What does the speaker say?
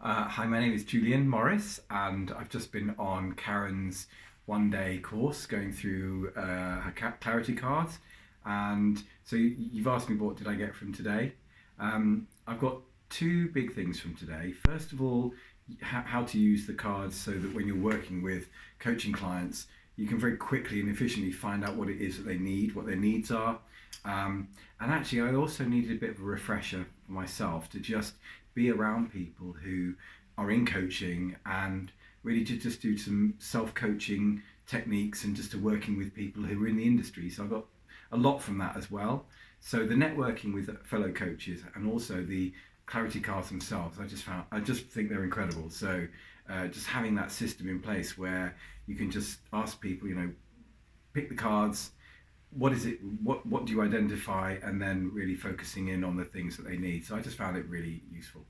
Hi, my name is Julian Maurice, and I've just been on Karen's 1 day course going through her clarity cards. And so you've asked me what did I get from today. I've got two big things from today. First of all, how to use the cards so that when you're working with coaching clients, you can very quickly and efficiently find out what it is that they need, what their needs are. And actually, I also needed a bit of a refresher for myself to just be around people who are in coaching and really to just do some self-coaching techniques and just to working with people who are in the industry. So I got a lot from that as well. So the networking with fellow coaches and also the clarity cards themselves, I just think they're incredible. So just having that system in place where you can just ask people, pick the cards, what is it, what do you identify, and then really focusing in on the things that they need. So I just found it really useful.